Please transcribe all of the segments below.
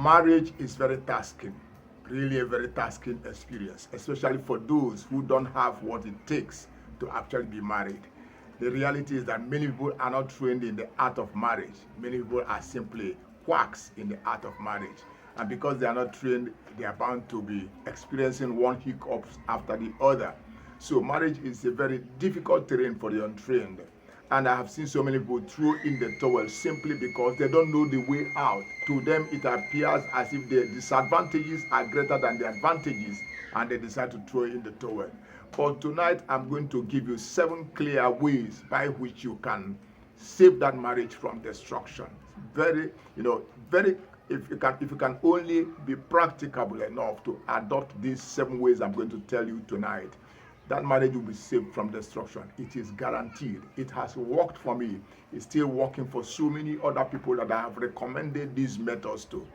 Marriage is very tasking, really a very tasking experience, especially for those who don't have what it takes to actually be married. The reality is that many people are not trained in the art of marriage. Many people are simply quacks in the art of marriage. And because they are not trained, they are bound to be experiencing one hiccups after the other. So marriage is a very difficult terrain for the untrained. And I have seen so many people throw in the towel simply because they don't know the way out. To them, it appears as if the disadvantages are greater than the advantages, and they decide to throw in the towel. But tonight, I'm going to give you 7 clear ways by which you can save that marriage from destruction. Very, if you can only be practicable enough to adopt these 7 ways I'm going to tell you tonight, that marriage will be saved from destruction. It is guaranteed. It has worked for me. It's still working for so many other people that I have recommended these methods to.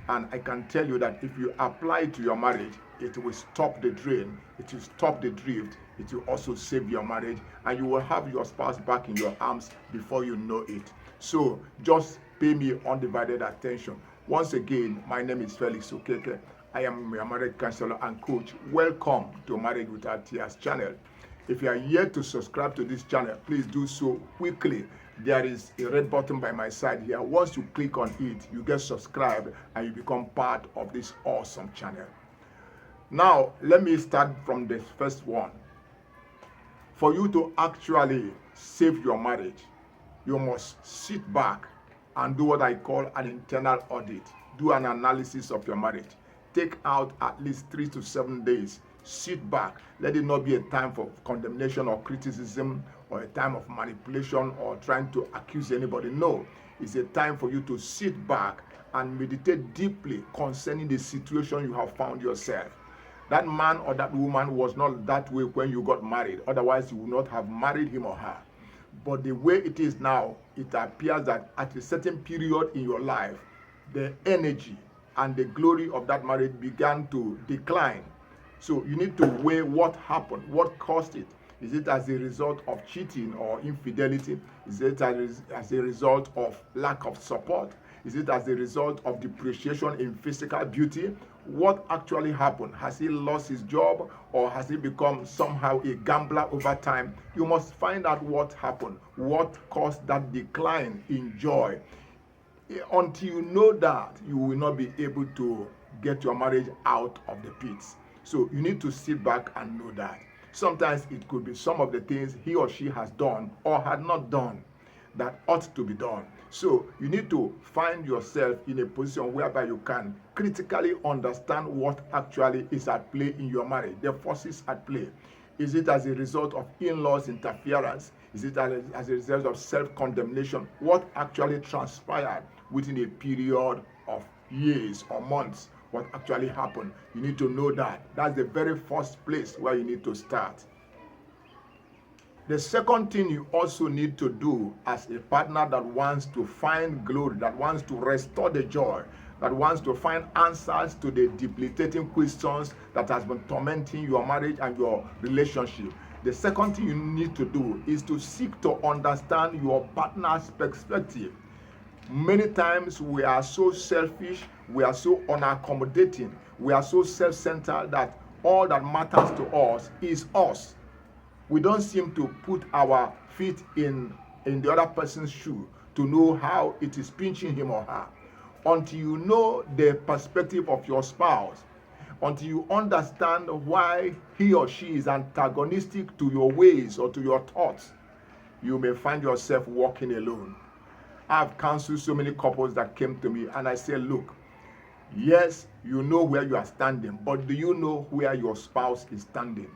And I can tell you that if you apply it to your marriage, it will stop the drain, it will stop the drift, it will also save your marriage, and you will have your spouse back in your arms before you know it. So just pay me undivided attention. Once again, my name is Felix Okeke. I am a marriage counselor and coach. Welcome to Marriage Without Tears channel. If you are yet to subscribe to this channel, please do so quickly. There is a red button by my side here. Once you click on it, you get subscribed and you become part of this awesome channel. Now, let me start from the first one. For you to actually save your marriage, you must sit back and do what I call an internal audit. Do an analysis of your marriage. Take out at least 3 to 7 days. Sit back. Let it not be a time for condemnation or criticism or a time of manipulation or trying to accuse anybody. No, it's a time for you to sit back and meditate deeply concerning the situation you have found yourself. That man or that woman was not that way when you got married. Otherwise, you would not have married him or her. But the way it is now, it appears that at a certain period in your life, the energy and the glory of that marriage began to decline. So you need to weigh what happened, what caused it. Is it as a result of cheating or infidelity? Is it as a result of lack of support? Is it as a result of depreciation in physical beauty? What actually happened? Has he lost his job, or has he become somehow a gambler over time? You must find out what happened, what caused that decline in joy. Until you know that, you will not be able to get your marriage out of the pits. So you need to sit back and know that. Sometimes it could be some of the things he or she has done or had not done that ought to be done. So you need to find yourself in a position whereby you can critically understand what actually is at play in your marriage, the forces at play. Is it as a result of in-laws interference? Is it as a result of self-condemnation? What actually transpired within a period of years or months? What actually happened? You need to know that. That's the very first place where you need to start. The second thing you also need to do as a partner that wants to find glory, that wants to restore the joy, that wants to find answers to the debilitating questions that has been tormenting your marriage and your relationship. The second thing you need to do is to seek to understand your partner's perspective. Many times we are so selfish, we are so unaccommodating, we are so self-centered that all that matters to us is us. We don't seem to put our feet in the other person's shoe to know how it is pinching him or her. Until you know the perspective of your spouse, until you understand why he or she is antagonistic to your ways or to your thoughts, you may find yourself walking alone. I've counseled so many couples that came to me and I say, look, yes, you know where you are standing, but do you know where your spouse is standing?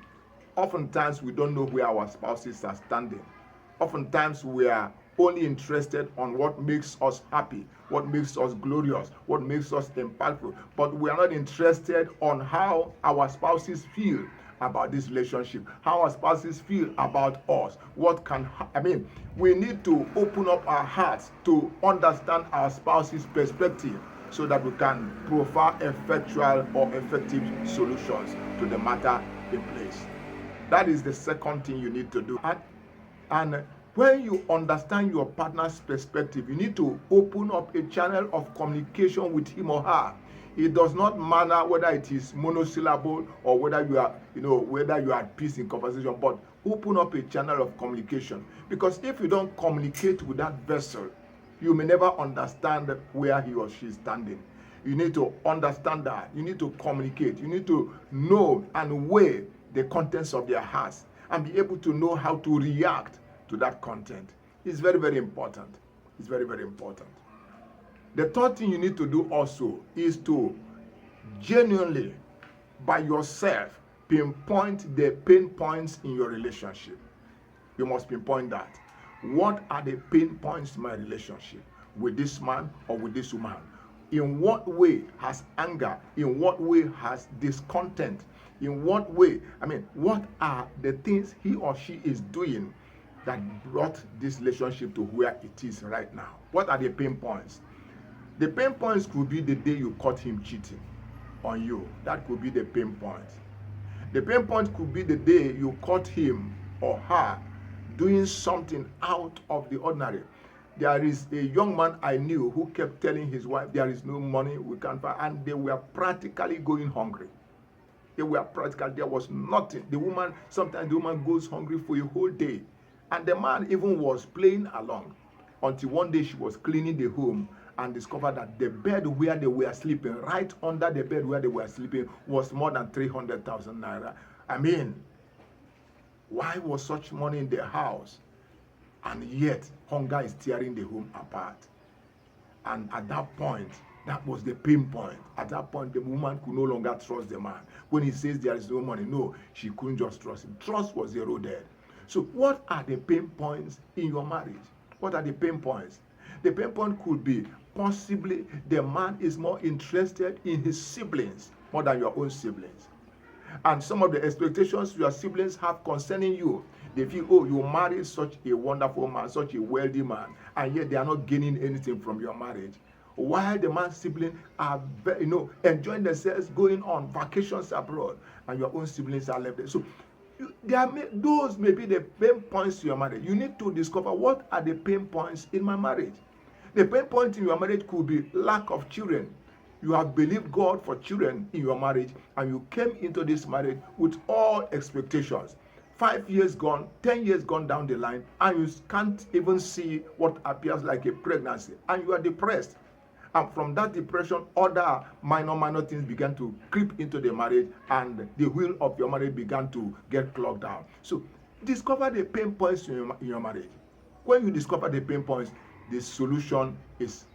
Oftentimes, we don't know where our spouses are standing. Oftentimes, we are only interested on what makes us happy, what makes us glorious, what makes us impactful, but we are not interested on how our spouses feel about this relationship, how our spouses feel about us. We need to open up our hearts to understand our spouse's perspective so that we can provide effectual or effective solutions to the matter in place. That is the second thing you need to do. And when you understand your partner's perspective, you need to open up a channel of communication with him or her. It does not matter whether it is monosyllable or whether you are, whether you are at peace in conversation, but open up a channel of communication. Because if you don't communicate with that vessel, you may never understand where he or she is standing. You need to understand that. You need to communicate. You need to know and weigh the contents of their hearts and be able to know how to react to that content. It's very, very important. It's very, very important. The third thing you need to do also is to genuinely, by yourself, pinpoint the pain points in your relationship. You must pinpoint that. What are the pain points in my relationship with this man or with this woman? In what way has anger, in what way has discontent, in what way, what are the things he or she is doing that brought this relationship to where it is right now? What are the pain points? The pain points could be the day you caught him cheating on you. That could be the pain point. The pain point could be the day you caught him or her doing something out of the ordinary. There is a young man I knew who kept telling his wife, there is no money, we can't find, and they were practically going hungry. There was nothing. Sometimes the woman goes hungry for a whole day. And the man even was playing along until one day she was cleaning the home and discovered that the bed where they were sleeping, right under the bed where they were sleeping, was more than 300,000 naira. Why was such money in the house? And yet, hunger is tearing the home apart. And at that point, that was the pain point. At that point, the woman could no longer trust the man. When he says there is no money, no, she couldn't just trust him. Trust was eroded. So what are the pain points in your marriage? What are the pain points? The pain point could be possibly the man is more interested in his siblings more than your own siblings. And some of the expectations your siblings have concerning you, they feel, oh, you married such a wonderful man, such a wealthy man, and yet they are not gaining anything from your marriage. While the man's siblings are, enjoying themselves, going on vacations abroad, and your own siblings are left there. So those may be the pain points to your marriage. You need to discover what are the pain points in my marriage. The pain point in your marriage could be lack of children. You have believed God for children in your marriage, and you came into this marriage with all expectations. 5 years gone, 10 years gone down the line, and you can't even see what appears like a pregnancy, and you are depressed. And from that depression, other minor things began to creep into the marriage, and the wheel of your marriage began to get clogged down. So discover the pain points in your marriage. When you discover the pain points, the solution is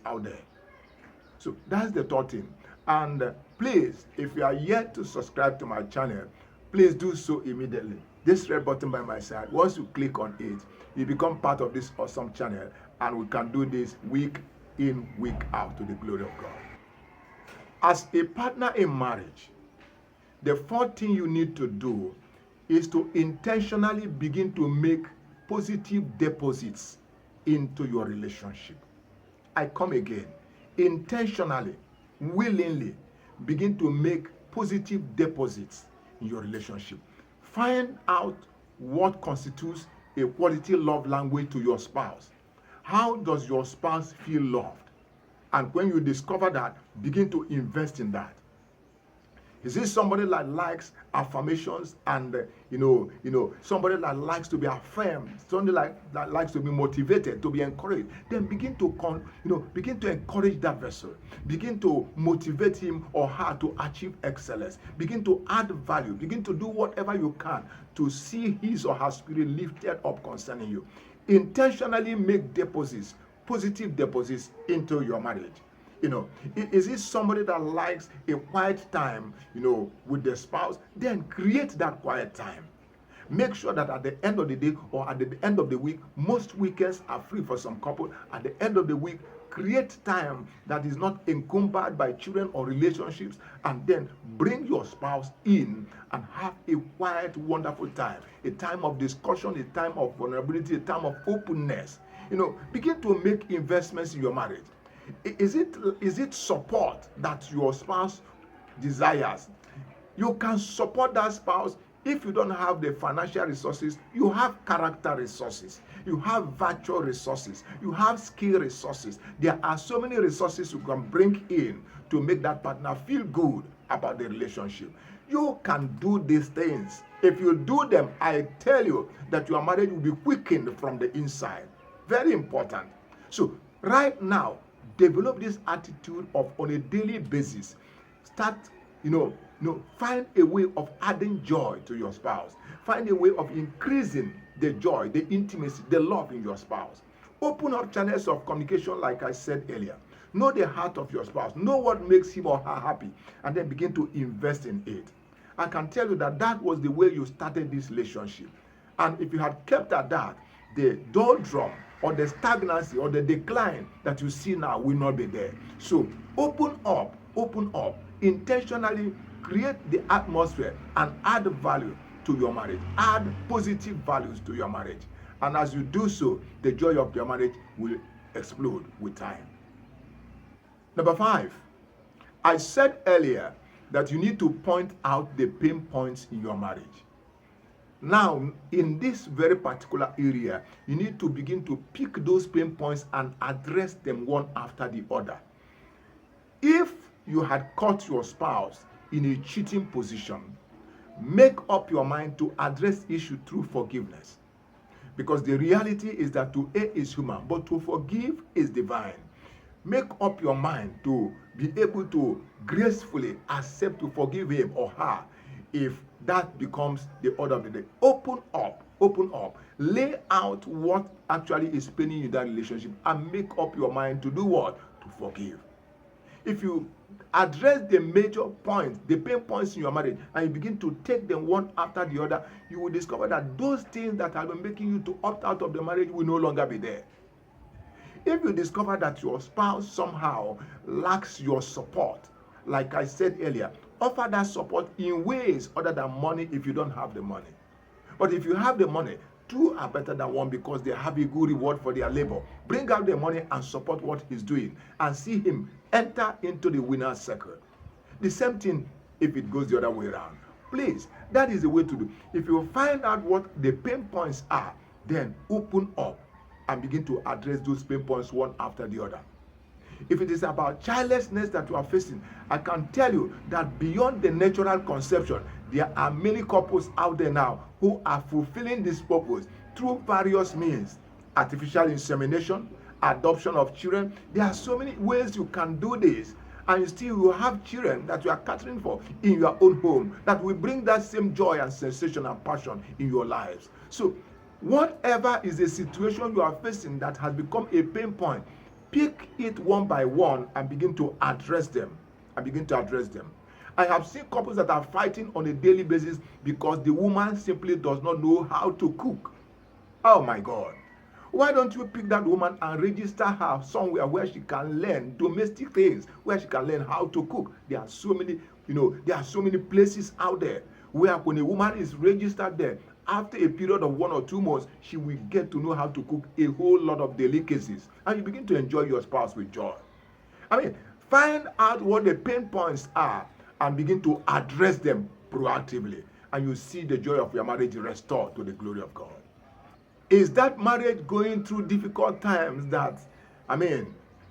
out there. So that's the third thing. And please, if you are yet to subscribe to my channel, please do so immediately. This red button by my side, once you click on it, you become part of this awesome channel, and we can do this week in, week out, to the glory of God. As a partner in marriage, the fourth thing you need to do is to intentionally begin to make positive deposits into your relationship. I come again. Intentionally, willingly begin to make positive deposits in your relationship. Find out what constitutes a quality love language to your spouse. How does your spouse feel loved? And when you discover that, begin to invest in that. Is this somebody that likes affirmations and somebody that likes to be affirmed, somebody that likes to be motivated, to be encouraged? Then begin to encourage that vessel. Begin to motivate him or her to achieve excellence. Begin to add value. Begin to do whatever you can to see his or her spirit lifted up concerning you. Intentionally make deposits, positive deposits into your marriage. Is it somebody that likes a quiet time, with the spouse? Then create that quiet time. Make sure that at the end of the day or at the end of the week, most weekends are free for some couple. At the end of the week, create time that is not encumbered by children or relationships, and then bring your spouse in and have a quiet, wonderful time. A time of discussion, a time of vulnerability, a time of openness. Begin to make investments in your marriage. Is it support that your spouse desires? You can support that spouse. If you don't have the financial resources, you have character resources. You have virtual resources. You have skill resources. There are so many resources you can bring in to make that partner feel good about the relationship. You can do these things. If you do them, I tell you that your marriage will be quickened from the inside. Very important. So right now, develop this attitude of on a daily basis. Start, find a way of adding joy to your spouse. Find a way of increasing the joy, the intimacy, the love in your spouse. Open up channels of communication like I said earlier. Know the heart of your spouse. Know what makes him or her happy, and then begin to invest in it. I can tell you that that was the way you started this relationship. And if you had kept at that, the doldrum or the stagnancy or the decline that you see now will not be there. So open up, intentionally create the atmosphere and add value to your marriage. Add positive values to your marriage. And as you do so, the joy of your marriage will explode with time. Number 5, I said earlier that you need to point out the pain points in your marriage. Now, in this very particular area, you need to begin to pick those pain points and address them one after the other. If you had caught your spouse in a cheating position, make up your mind to address issue through forgiveness. Because the reality is that to err is human, but to forgive is divine. Make up your mind to be able to gracefully accept to forgive him or her if that becomes the order of the day. Open up, lay out what actually is paining you in that relationship and make up your mind to do what? To forgive. If you address the major points, the pain points in your marriage, and you begin to take them one after the other, you will discover that those things that have been making you to opt out of the marriage will no longer be there. If you discover that your spouse somehow lacks your support, like I said earlier, offer that support in ways other than money if you don't have the money. But if you have the money, two are better than one because they have a good reward for their labor. Bring out the money and support what he's doing and see him enter into the winner's circle. The same thing if it goes the other way around. Please, that is the way to do. If you find out what the pain points are, then open up and begin to address those pain points one after the other. If it is about childlessness that you are facing, I can tell you that beyond the natural conception, there are many couples out there now who are fulfilling this purpose through various means. Artificial insemination, adoption of children. There are so many ways you can do this, and still you have children that you are catering for in your own home that will bring that same joy and sensation and passion in your lives. So whatever is the situation you are facing that has become a pain point, pick it one by one and begin to address them. I have seen couples that are fighting on a daily basis because the woman simply does not know how to cook. Oh my God. Why don't you pick that woman and register her somewhere where she can learn domestic things, where she can learn how to cook? There are so many places out there where when a woman is registered there, after a period of 1 or 2 months, she will get to know how to cook a whole lot of delicacies. And you begin to enjoy your spouse with joy. Find out what the pain points are and begin to address them proactively. And you see the joy of your marriage restored to the glory of God. Is that marriage going through difficult times that,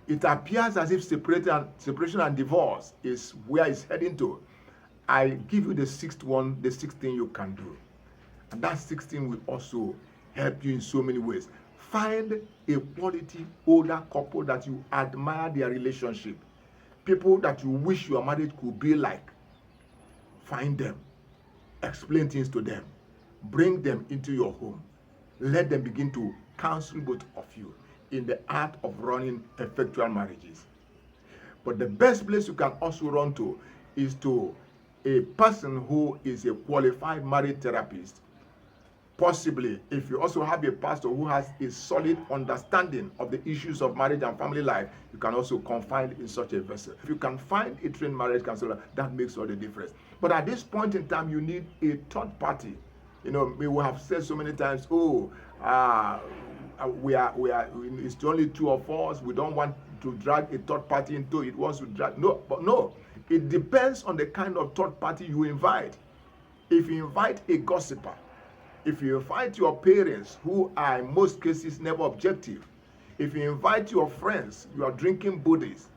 it appears as if separation and divorce is where it's heading to? I give you the sixth thing you can do. And that 16 will also help you in so many ways. Find a quality older couple that you admire their relationship. People that you wish your marriage could be like. Find them. Explain things to them. Bring them into your home. Let them begin to counsel both of you in the art of running effectual marriages. But the best place you can also run to is to a person who is a qualified marriage therapist. Possibly, if you also have a pastor who has a solid understanding of the issues of marriage and family life, you can also confide in such a vessel. If you can find a trained marriage counselor, that makes all the difference. But at this point in time, you need a third party. We have said so many times, it's only 2 of us. We don't want to drag a third party into it. No. It depends on the kind of third party you invite. If you invite a gossiper, if you invite your parents, who are in most cases never objective, if you invite your friends, you are drinking booties,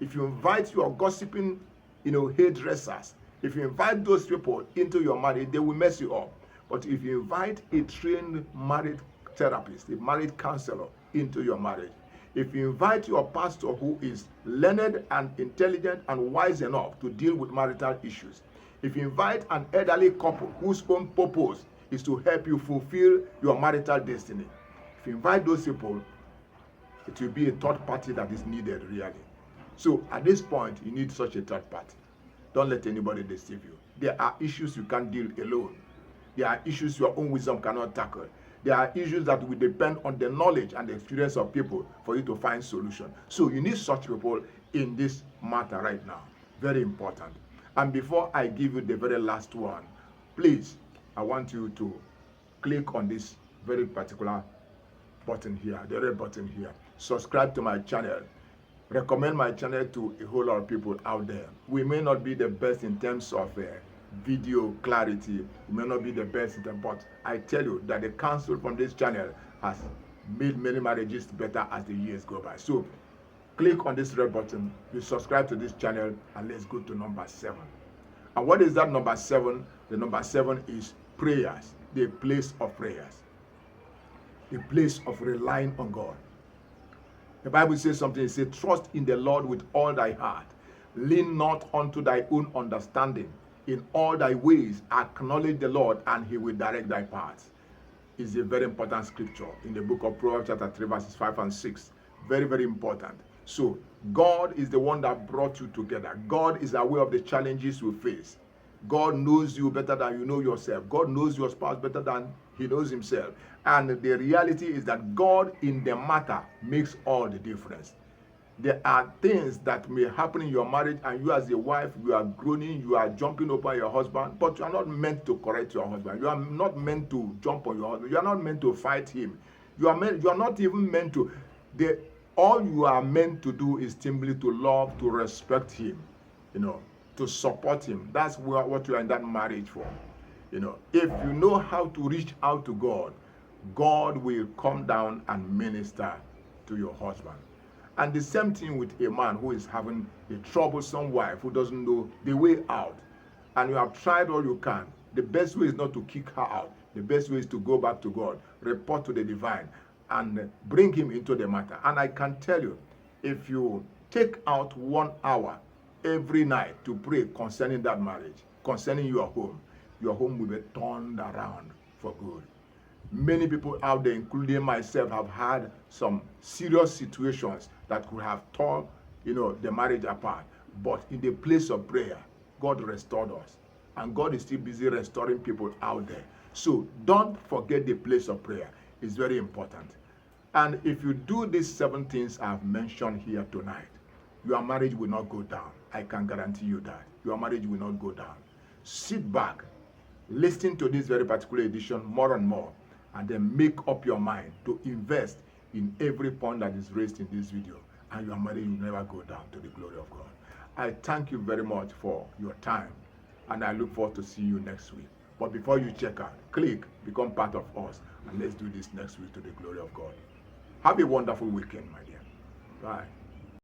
if you invite your gossiping, hairdressers, if you invite those people into your marriage, they will mess you up. But if you invite a trained married therapist, a married counselor into your marriage, if you invite your pastor who is learned and intelligent and wise enough to deal with marital issues, if you invite an elderly couple whose own purpose is to help you fulfill your marital destiny, if you invite those people, it will be a third party that is needed really. So at this point, you need such a third party. Don't let anybody deceive you. There are issues you can't deal alone. There are issues your own wisdom cannot tackle. There are issues that will depend on the knowledge and the experience of people for you to find solution. So you need such people in this matter right now. Very important. And before I give you the very last one, please, I want you to click on this very particular button here, the red button here. Subscribe to my channel. Recommend my channel to a whole lot of people out there. We may not be the best in terms of video clarity. We may not be the best in terms, but I tell you that the counsel from this channel has made many marriages better as the years go by. So click on this red button, you subscribe to this channel, and let's go to number 7. And what is that number 7? The number 7 is prayers, the place of prayers, the place of relying on God. The Bible says something, it says, trust in the Lord with all thy heart. Lean not unto thy own understanding. In all thy ways acknowledge the Lord, and he will direct thy paths. It's a very important scripture in the book of Proverbs chapter 3 verses 5 and 6. Very, very important. So God is the one that brought you together. God is aware of the challenges you face. God knows you better than you know yourself. God knows your spouse better than he knows himself. And the reality is that God in the matter makes all the difference. There are things that may happen in your marriage, and you as a wife, you are groaning, you are jumping over your husband, but you are not meant to correct your husband. You are not meant to jump on your husband. You are not meant to fight him. You are not even meant to. All you are meant to do is simply to love, to respect him, to support him. That's what you are in that marriage for. If you know how to reach out to God, God will come down and minister to your husband. And the same thing with a man who is having a troublesome wife who doesn't know the way out. And you have tried all you can. The best way is not to kick her out. The best way is to go back to God, report to the divine, and bring him into the matter. And I can tell you, if you take out 1 hour every night to pray concerning that marriage, concerning your home will be turned around for good. Many people out there, including myself, have had some serious situations that could have torn, the marriage apart. But in the place of prayer, God restored us. And God is still busy restoring people out there. So don't forget the place of prayer. It's very important. And if you do these 7 things I've mentioned here tonight, your marriage will not go down. I can guarantee you that. Your marriage will not go down. Sit back, listen to this very particular edition more and more, and then make up your mind to invest in every point that is raised in this video, and your marriage will never go down, to the glory of God. I thank you very much for your time, and I look forward to see you next week. But before you check out, click, become part of us, and let's do this next week to the glory of God. Have a wonderful weekend, my dear. Bye.